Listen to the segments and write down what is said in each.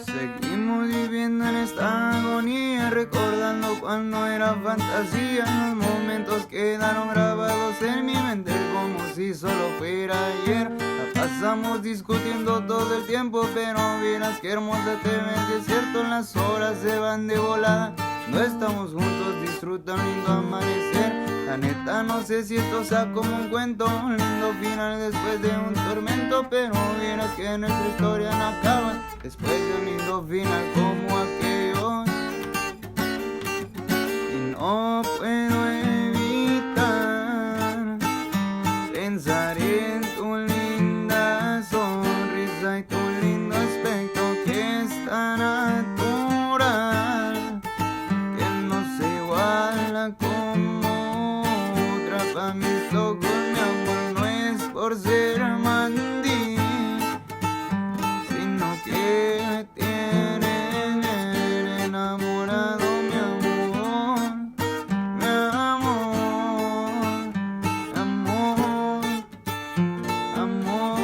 Seguimos viviendo en esta agonía, recordando cuando era fantasía. Los momentos quedaron grabados en mi mente como si solo fuera ayer. La pasamos discutiendo todo el tiempo, pero vieras qué hermosa te ves, es cierto, las horas se van de volada. No estamos juntos, disfruta un lindo amanecer. La neta no sé si esto sea como un cuento, un lindo final después de un tormento, pero vieras que nuestra historia no acaba después de un lindo final como aquello. Y no puedo evitar pensar en tu linda sonrisa y tu lindo aspecto que es tan natural, que no se iguala como otra. Pa' mis ojos, mi amor, no es por ser mandí, sino que me tienes bien enamorado, mi amor, mi amor, amor, amor.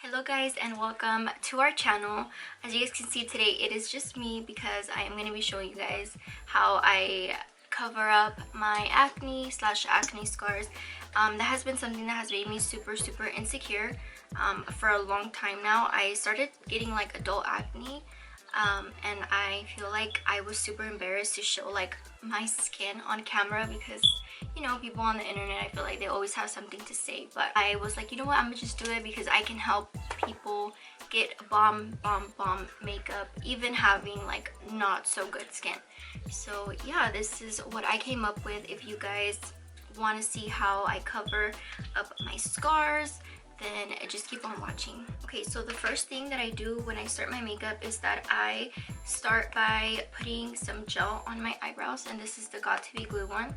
Hello guys, and welcome to our channel. As you guys can see today, it is just me because I am going to be showing you guys how I cover up my acne scars. That has been something that has made me super insecure for a long time now. I started getting like adult acne, and I feel like I was super embarrassed to show like my skin on camera because, you know, people on the internet, I feel like they always have something to say. But I was like, you know what, I'm gonna just do it because I can help people get bomb makeup, even having like not so good skin. So yeah, this is what I came up with. If you guys want to see how I cover up my scars, then just keep on watching. Okay, so the first thing that I do when I start my makeup is that I start by putting some gel on my eyebrows, and this is the Got To Be Glue one.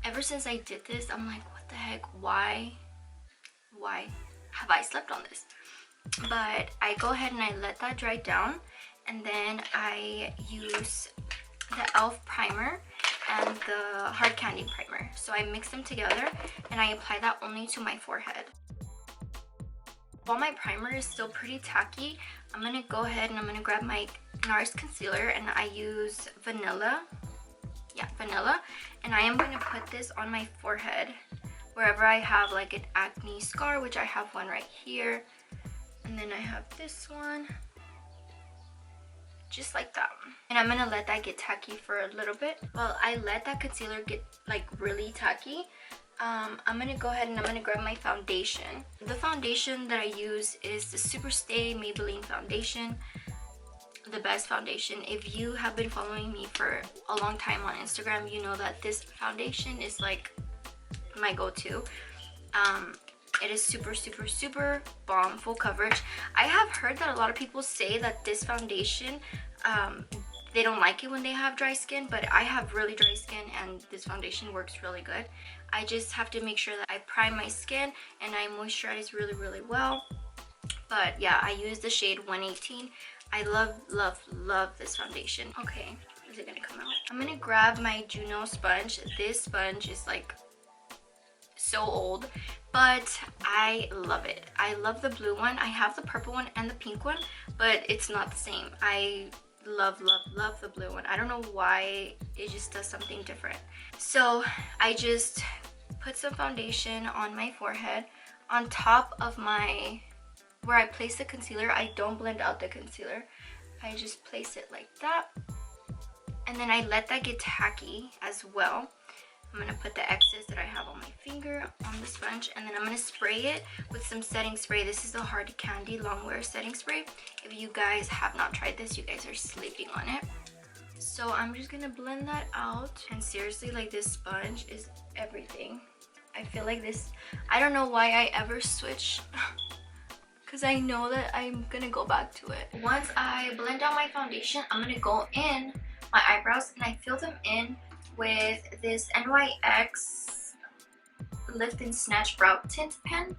Ever since I did this, I'm like, what the heck, why have I slept on this? But I go ahead and I let that dry down, and then I use the e.l.f. primer and the hard candy primer. So I mix them together and I apply that only to my forehead. While my primer is still pretty tacky, I'm gonna go ahead and I'm gonna grab my NARS concealer, and I use vanilla. Yeah, vanilla. And I am gonna put this on my forehead wherever I have like an acne scar, which I have one right here. And then I have this one. Just like that. And I'm gonna let that get tacky for a little bit. While I let that concealer get like really tacky, I'm gonna go ahead and I'm gonna grab my foundation. The foundation that I use is the Superstay Maybelline foundation. The best foundation. If you have been following me for a long time on Instagram, you know that this foundation is like my go-to. It is super bomb, full coverage. I have heard that a lot of people say that this foundation, they don't like it when they have dry skin, but I have really dry skin and this foundation works really good. I just have to make sure that I prime my skin and I moisturize really well. But yeah, I use the shade 118. I love this foundation. Okay, is it gonna come out? I'm gonna grab my Juno sponge. This sponge is like so old, but I love it. I love the blue one. I have the purple one and the pink one, but it's not the same. I love the blue one. I don't know why, it just does something different. So I just put some foundation on my forehead on top of my, where I place the concealer. I don't blend out the concealer. I just place it like that, and then I let that get tacky as well. I'm gonna put the excess that I have on my finger on the sponge, and then I'm gonna spray it with some setting spray. This is the Hard Candy Longwear setting spray. If you guys have not tried this, you guys are sleeping on it. So I'm just gonna blend that out, and seriously, like, this sponge is everything. I feel like this, I don't know why I ever switch because I know that I'm gonna go back to it. Once I blend out my foundation, I'm gonna go in my eyebrows and I fill them in with this NYX Lift and Snatch Brow Tint Pen,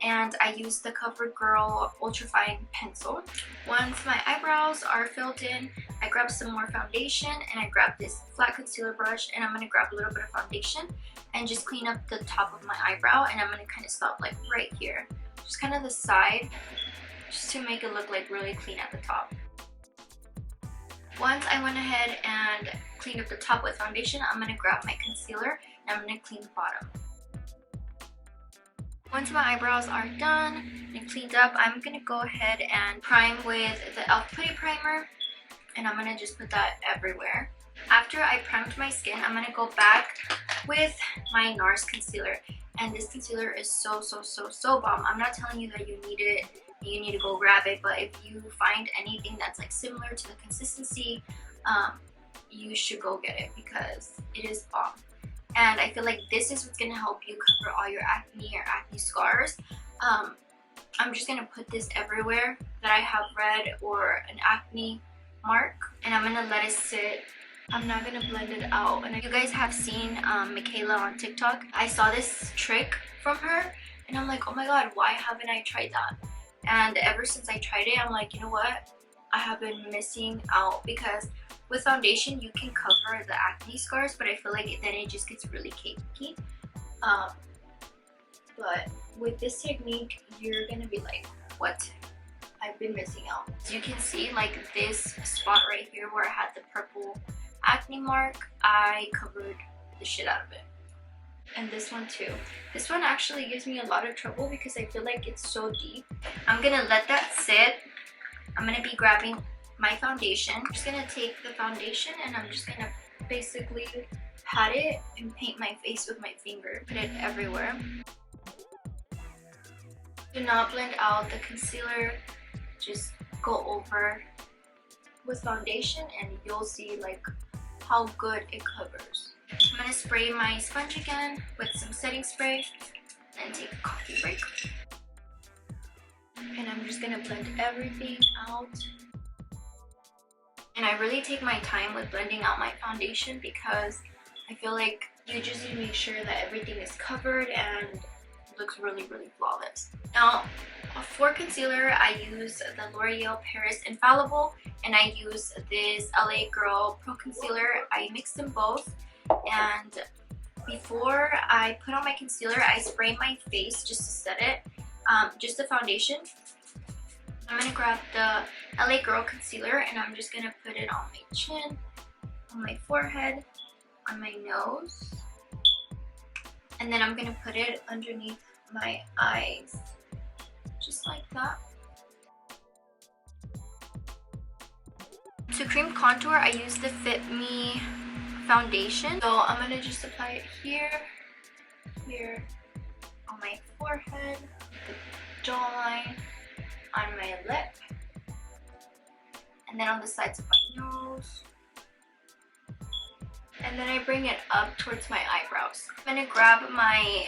and I use the CoverGirl Ultrafine Pencil. Once my eyebrows are filled in, I grab some more foundation and I grab this flat concealer brush, and I'm going to grab a little bit of foundation and just clean up the top of my eyebrow, and I'm going to kind of stop like right here just kind of the side, just to make it look like really clean at the top. Once I went ahead and cleaned up the top with foundation, I'm going to grab my concealer and I'm going to clean the bottom. Once my eyebrows are done and cleaned up, I'm going to go ahead and prime with the e.l.f. Putty Primer, and I'm going to just put that everywhere. After I primed my skin, I'm going to go back with my NARS concealer, and this concealer is so bomb. I'm not telling you that you need it, you need to go grab it, but if you find anything that's like similar to the consistency, you should go get it because it is bomb. And I feel like this is what's gonna help you cover all your acne or acne scars. I'm just gonna put this everywhere that I have red or an acne mark, and I'm gonna let it sit. I'm not gonna blend it out. And if you guys have seen Michaela on TikTok, I saw this trick from her, and I'm like, oh my god, why haven't I tried that? And ever since I tried it, I'm like, you know what? I have been missing out, because with foundation you can cover the acne scars, but I feel like then it just gets really cakey. But with this technique, you're gonna be like, what? I've been missing out. So you can see like this spot right here where I had the purple acne mark, I covered the shit out of it. And this one too. This one actually gives me a lot of trouble because I feel like it's so deep. I'm gonna let that sit. I'm gonna be grabbing my foundation. I'm just gonna take the foundation and I'm just gonna basically pat it and paint my face with my finger. Put it everywhere. Do not blend out the concealer. Just go over with foundation and you'll see like how good it covers. I'm gonna spray my sponge again with some setting spray and take a coffee break. And I'm just gonna blend everything out. And I really take my time with blending out my foundation because I feel like you just need to make sure that everything is covered and looks really flawless. Now for concealer, I use the L'Oreal Paris Infallible and I use this LA Girl Pro Concealer. I mix them both, and before I put on my concealer, I spray my face just to set it, just the foundation. I'm gonna grab the LA Girl Concealer and I'm just gonna put it on my chin, on my forehead, on my nose, and then I'm gonna put it underneath my eyes, just like that. To cream contour, I use the Fit Me foundation. So I'm gonna just apply it here, here, on my forehead, the jawline, on my lip, and then on the sides of my nose. And then I bring it up towards my eyebrows. I'm gonna grab my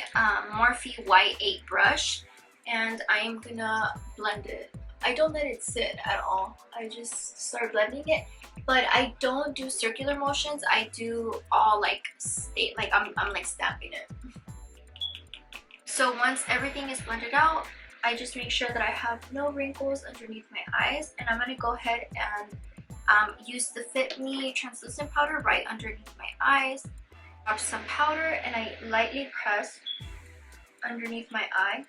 Morphe White 8 brush and I am gonna blend it. I don't let it sit at all. I just start blending it, but I don't do circular motions. I do all like I'm like stamping it. So once everything is blended out, I just make sure that I have no wrinkles underneath my eyes, and I'm gonna go ahead and use the Fit Me translucent powder right underneath my eyes. Drop some powder and I lightly press underneath my eyes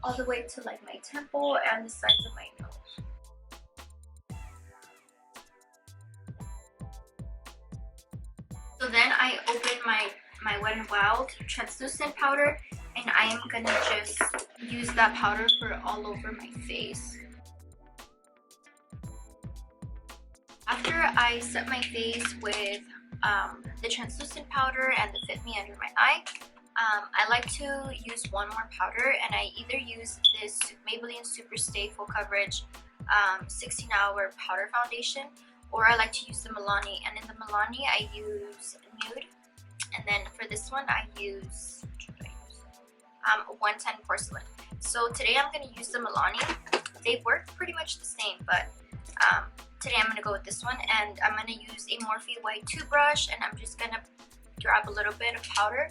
all the way to like my temple and the sides of my nose. So then I open my Wet n Wild translucent powder and I am gonna just use that powder for all over my face. After I set my face with the translucent powder and the Fit Me under my eye, I like to use one more powder, and I either use this Maybelline Super Stay Full Coverage 16-hour powder foundation, or I like to use the Milani. And in the Milani, I use Nude, and then for this one, I use 110 Porcelain. So today I'm going to use the Milani. They work pretty much the same, but today I'm going to go with this one, and I'm going to use a Morphe White 2 brush, and I'm just going to grab a little bit of powder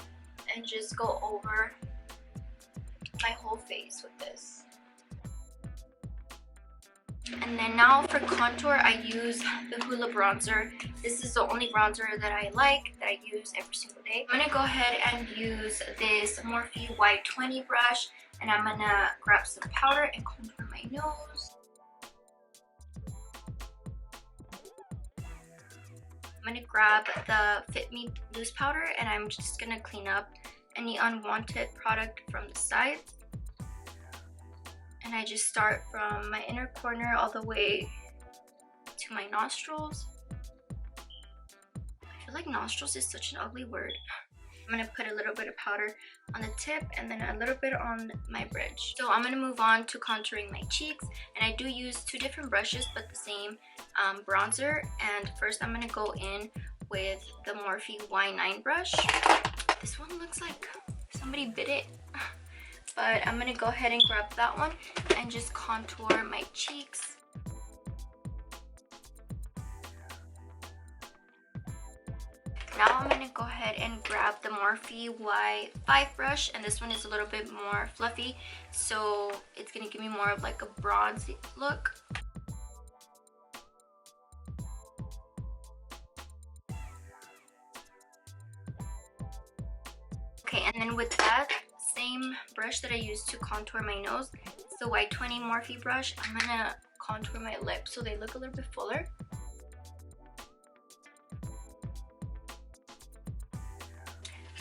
and just go over my whole face with this. And then now for contour, I use the Hoola bronzer. This is the only bronzer that I like, that I use every single day. I'm gonna go ahead and use this Morphe Y20 brush, and I'm gonna grab some powder and contour my nose. I'm gonna grab the Fit Me loose powder, and I'm just gonna clean up any unwanted product from the sides. And I just start from my inner corner all the way to my nostrils. I feel like nostrils is such an ugly word. I'm gonna put a little bit of powder on the tip and then a little bit on my bridge. So I'm gonna move on to contouring my cheeks, and I do use two different brushes but the same bronzer. And first I'm gonna go in with the Morphe Y9 brush. This one looks like somebody bit it. But I'm gonna go ahead and grab that one and just contour my cheeks. Now I'm gonna go ahead and grab the Morphe Y5 brush, and this one is a little bit more fluffy, so it's gonna give me more of like a bronzy look. Okay, and then with that same brush that I used to contour my nose, it's the Y20 Morphe brush, I'm gonna contour my lips so they look a little bit fuller.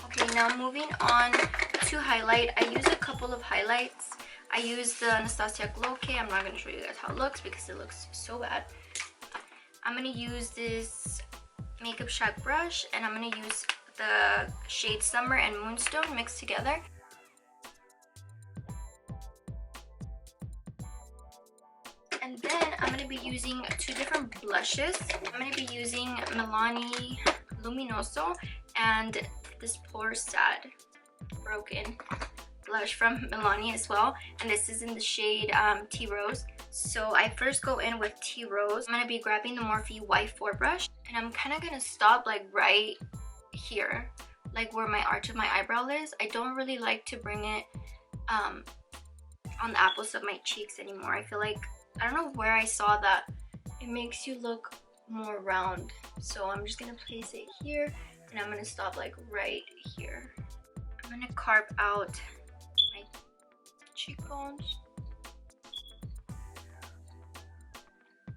Okay, now moving on to highlight. I use a couple of highlights. I use the Anastasia Glow Kit. I'm not gonna show you guys how it looks because it looks so bad. I'm gonna use this Makeup Shack brush, and I'm gonna use the shade Summer and Moonstone mixed together. And then I'm going to be using two different blushes. I'm going to be using Milani Luminoso and this Poor Sad Broken blush from Milani as well. And this is in the shade Tea Rose. So I first go in with Tea Rose. I'm going to be grabbing the Morphe Y4 brush. And I'm kind of going to stop like right here, like where my arch of my eyebrow is. I don't really like to bring it on the apples of my cheeks anymore. I feel like, I don't know where I saw that, it makes you look more round. So I'm just gonna place it here, and I'm gonna stop like right here. I'm gonna carve out my cheekbones.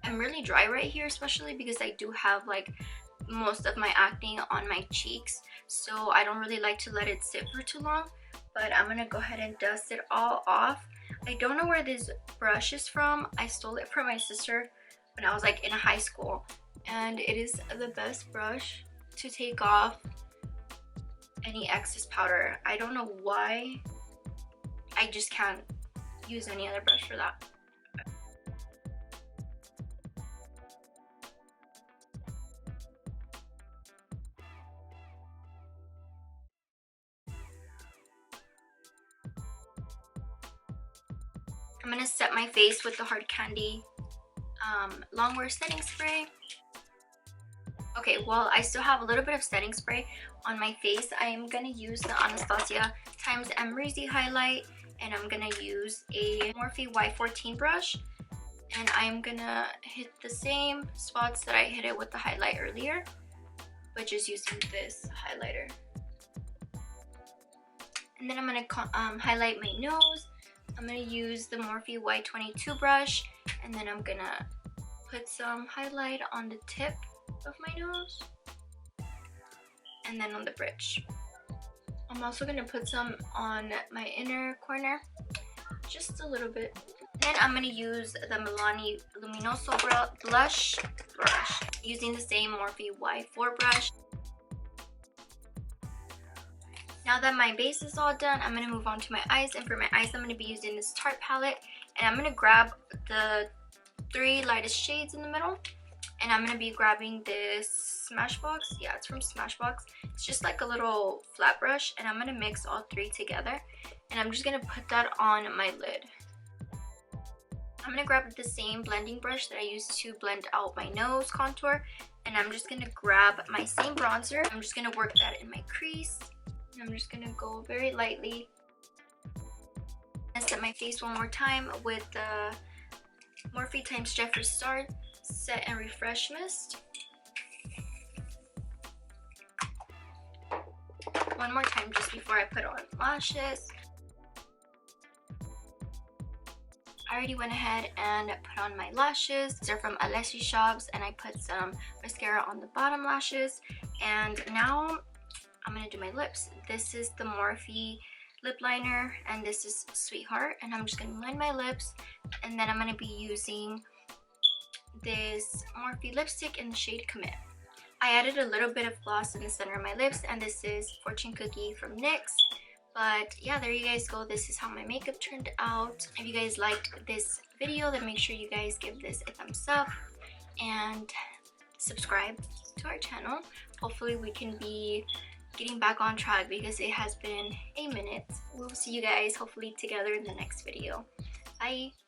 I'm really dry right here, especially because I do have like most of my acne on my cheeks, so I don't really like to let it sit for too long. But I'm gonna go ahead and dust it all off. I don't know where this brush is from. I stole it from my sister when I was like in high school, and it is the best brush to take off any excess powder. I don't know why. I just can't use any other brush for that. I'm gonna set my face with the Hard Candy Longwear setting spray. Okay, well, I still have a little bit of setting spray on my face. I am gonna use the Anastasia times Emery's highlight, and I'm gonna use a Morphe Y14 brush, and I'm gonna hit the same spots that I hit it with the highlight earlier, but just using this highlighter. And then I'm gonna highlight my nose. I'm gonna use the Morphe Y22 brush, and then I'm gonna put some highlight on the tip of my nose and then on the bridge. I'm also gonna put some on my inner corner, just a little bit. Then I'm gonna use the Milani Luminoso blush brush, using the same Morphe Y4 brush. Now that my base is all done, I'm going to move on to my eyes. And for my eyes, I'm going to be using this Tarte palette. And I'm going to grab the 3 lightest shades in the middle. And I'm going to be grabbing this Smashbox. Yeah, it's from Smashbox. It's just like a little flat brush. And I'm going to mix all 3 together. And I'm just going to put that on my lid. I'm going to grab the same blending brush that I used to blend out my nose contour. And I'm just going to grab my same bronzer. I'm just going to work that in my crease. I'm just gonna go very lightly and set my face one more time with the Morphe times Jeffree Star Set and Refresh Mist. One more time just before I put on lashes. I already went ahead and put on my lashes. These are from Alessi Shops, and I put some mascara on the bottom lashes. And now I'm gonna do my lips. This is the Morphe lip liner, and this is Sweetheart. And I'm just gonna line my lips, and then I'm gonna be using this Morphe lipstick in the shade Commit. I added a little bit of gloss in the center of my lips, and this is Fortune Cookie from NYX. But yeah, there you guys go. This is how my makeup turned out. If you guys liked this video, then make sure you guys give this a thumbs up and subscribe to our channel. Hopefully we can be getting back on track because it has been a minute. We'll see you guys hopefully together in the next video. Bye!